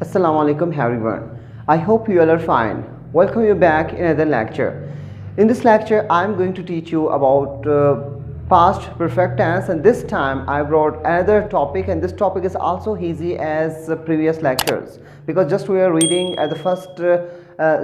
Assalamu alaikum everyone. I hope you all are fine. Welcome you back in another lecture. In this lecture I am going to teach you about past perfect tense, and this time I brought another topic, and this topic is also easy as the previous lectures, because just we are reading at the first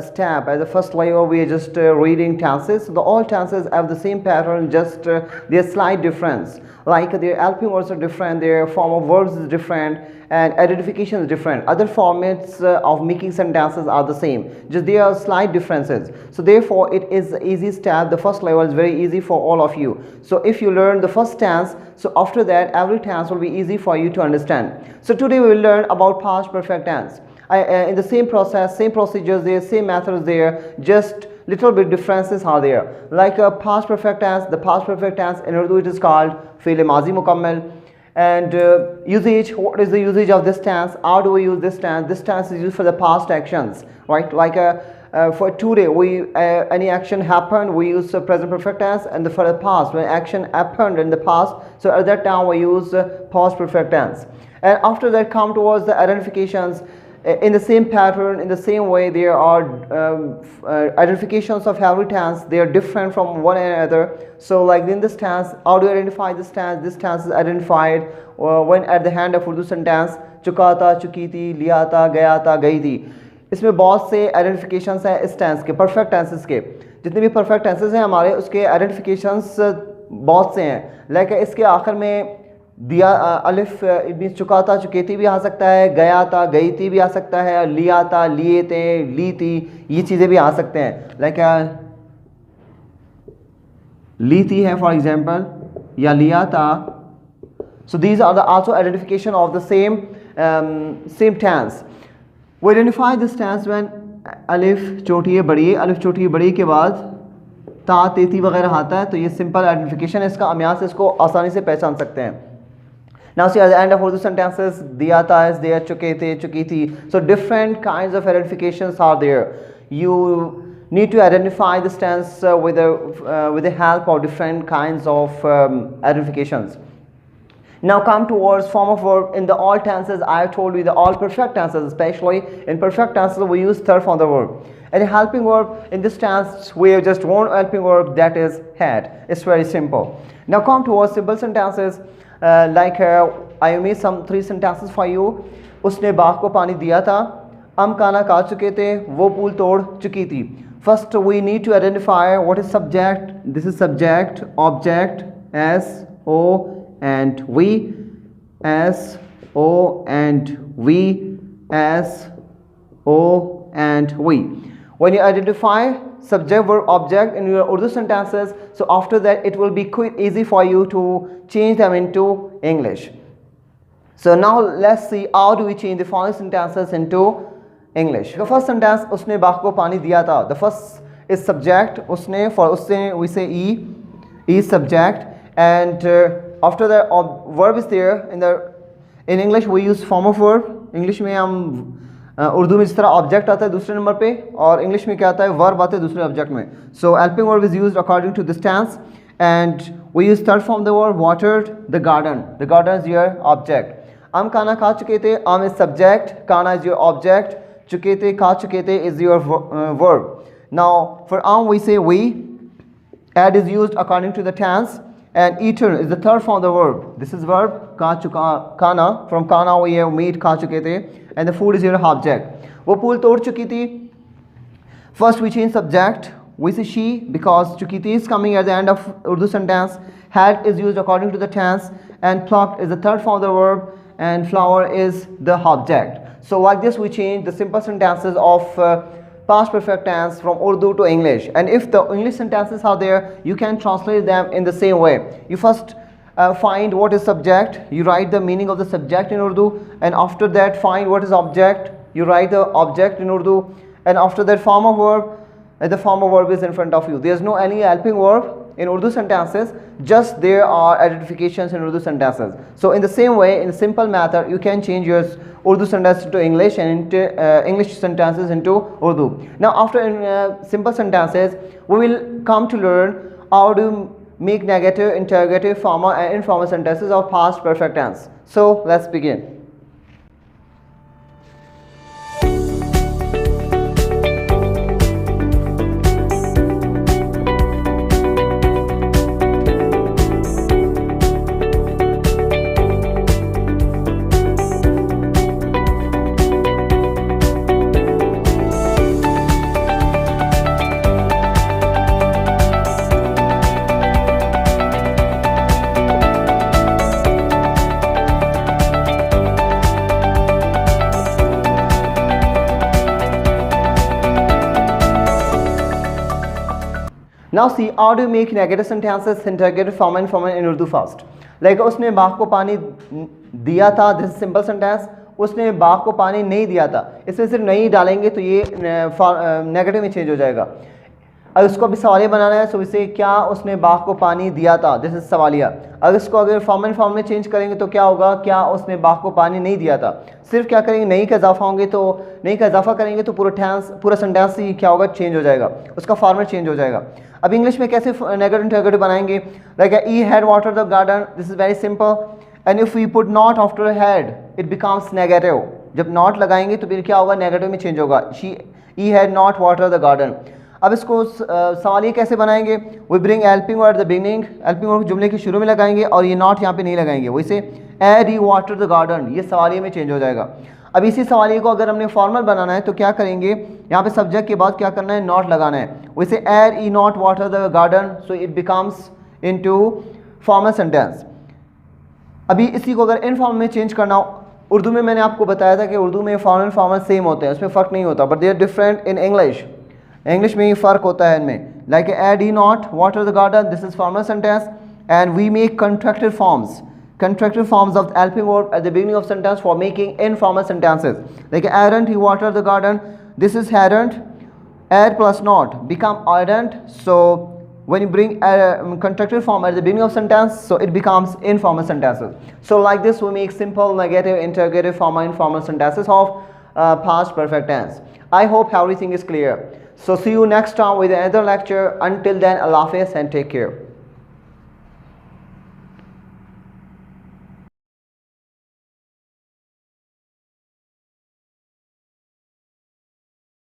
step, at the first layer we are just reading tenses. The all tenses have the same pattern, just their slight difference, like their helping words are different, their form of verbs is different, and identification is different. Other formats of making sentences are the same, just there are slight differences. So therefore it is the easy step. The first level is very easy for all of you. So if you learn the first tense, so after that every tense will be easy for you to understand. So today we will learn about past perfect tense. In the same process, same procedures there, same methods there, just little bit differences are there. Like a past perfect tense, the past perfect tense in Urdu it is called fi'l mazi mukammal. And usage, what is the usage of this tense? How do we use this tense? This tense is used for the past actions, right? Like for today, any action happened, we use present perfect tense, and for the past, when action happened in the past, so at that time we use past perfect tense. And after that come towards the identifications. In the same pattern, in the same way, there are identifications of every tense. They are different from one another. So like in this tense, how do you identify this tense? This tense is identified when at the end of Urdu sentence, चुकाता, चुकी थी, लिया था, गया था, गई थी. इसमें बहुत से आइडेंटिफिकेशंस हैं इस टेंस के, परफेक्ट टेंसेस के. जितने भी परफेक्ट टेंसेस हैं हमारे, उसके आइडेंटिफिकेशंस बहुत से हैं. लाइक इसके आखिर में दिया अलिफ मीन्स चुका था, चुके थी भी आ सकता है, गया था, गई थी भी आ सकता है, लिया था, लिए थे, ली थी, ये चीज़ें भी आ सकते हैं. लाइक ली थी है फॉर एग्जांपल, या लिया था. So these are the also identification of the same tense. वो आइडेंटिफाई दिस टेंस व्हेन अलिफ छोटी है बड़ी है, अलिफ छोटी है बड़ी के बाद ता तेती वगैरह आता है, तो ये सिंपल आइडेंटिफिकेशन है इसका. हम यहाँ से इसको आसानी से पहचान सकते हैं. Now see at the end of Urdu sentences, diya tha is there, chuke the, chuki thi. So different kinds of identifications are there. You need to identify this tense with the help of different kinds of identifications. Now come towards form of verb. In the all tenses, I have told you the all perfect tenses, especially in perfect tenses we use third form of the verb. And a helping verb, in this tense we have just one helping verb, that is had. It's very simple. Now come towards simple sentences. I made some three sentences for you. उसने बाग को पानी दिया था, हम खाना खा चुके थे, वो पुल तोड़ चुकी थी. First we need to identify what is subject. This is subject, object, S, O and we, S, O and we, S, O and we. When you identify subject, verb, object in your Urdu sentences, so after that it will be quite easy for you to change them into English. So now let's see how do we change the following sentences into English. The first sentence, उसने बाग को पानी दिया था. The first is subject, उसने, for उसने we say E is subject, and after that verb is there. In English we use form of verb. English में हम उर्दू में जिस तरह ऑब्जेक्ट आता है दूसरे नंबर पे, और इंग्लिश में क्या आता है, वर्ब आता है दूसरे ऑब्जेक्ट में. So helping verb is used according to this tense, and we use third form the verb watered the garden. The garden is your object. हम खाना खा चुके थे, आम इज सब्जेक्ट, खाना इज योर ऑब्जेक्ट, चुके थे, खा चुके थे is your verb. Now for आम we say we. Add is used according to the tense, and eaten is the third form of the verb. This is verb, खा चुका, खाना, from खाना we have made खा चुके थे, and the food is your object. वो पुल तोड़ चुकी थी. First we change subject, we say she, because चुकी थी is coming at the end of Urdu sentence. Had is used according to the tense, and plucked is the third form of the verb, and flower is the object. So like this we change the simple sentences of past perfect tense from Urdu to English. And if the English sentences are there, you can translate them in the same way. You first find what is subject, you write the meaning of the subject in Urdu, and after that find what is object, you write the object in Urdu, and after that form of verb, the form of verb is in front of you. There is no any helping verb in Urdu sentences, just there are identifications in Urdu sentences. So in the same way, in a simple method, you can change your Urdu sentences to English, and into English sentences into Urdu. Now after simple sentences, we will come to learn how to make negative, interrogative, formal and informal sentences of past perfect tense. So let's begin. Now see, how do you make negative sentences interrogative form and form in Urdu first? Like उसने बाघ को पानी दिया था, this is simple sentence. उसने बाघ को पानी नहीं दिया था, इसमें सिर्फ नहीं डालेंगे तो ये नेगेटिव में चेंज हो जाएगा. अगर उसको अभी सवालिया बनाना है तो इसे क्या उसने बाघ को पानी दिया था, दिस इज सवालिया. अगर इसको अगर फॉर्म एंड फॉर्म में चेंज करेंगे तो क्या होगा, क्या उसने बाघ को पानी नहीं दिया था. सिर्फ क्या करेंगे, नहीं का इजाफा होंगे तो नहीं का इजाफा करेंगे तो पूरा सेंटेंस ही क्या होगा, चेंज हो जाएगा, उसका फॉर्मेट चेंज हो जाएगा. अब इंग्लिश में कैसे नेगेटिव इंटरोगेटिव बनाएंगे. Like he had water the garden, this is very simple. And if we put not after had it becomes negative. जब नॉट लगाएंगे तो फिर क्या होगा, नेगेटिव में चेंज होगा. He had not water the garden. अब इसको सवालिया कैसे बनाएंगे. We bring helping word the beginning, helping word जुमले के शुरू में लगाएंगे और ये नॉट यहाँ पे नहीं लगाएंगे. वैसे had he water the garden, ये सवालिया में चेंज हो जाएगा. अब इसी सवालिया को अगर हमने फॉर्मल बनाना है तो क्या करेंगे, यहाँ पे सब्जेक्ट के बाद क्या करना है, नॉट लगाना है. वैसे had he not water the garden, so it becomes into formal sentence. अभी इसी को अगर इनफॉर्मल में चेंज करना हो, उर्दू में मैंने आपको बताया था कि उर्दू में फॉर्मल फॉर्मल सेम होते हैं, उसमें फ़र्क नहीं होता, but they are different in English. English में ही फ़र्क होता है इनमें. Like had he not water the garden, this is formal sentence. And we make contracted forms of helping verb at the beginning of sentence for making informal sentences. Like hadn't he watered the garden, this is hadn't. Add plus not become hadn't. So when you bring a contracted form at the beginning of sentence, so it becomes informal sentences. So like this we make simple negative interrogative form and informal sentences of past perfect tense. I hope everything is clear. So see you next time with another lecture. Until then, Allah Hafiz and take care.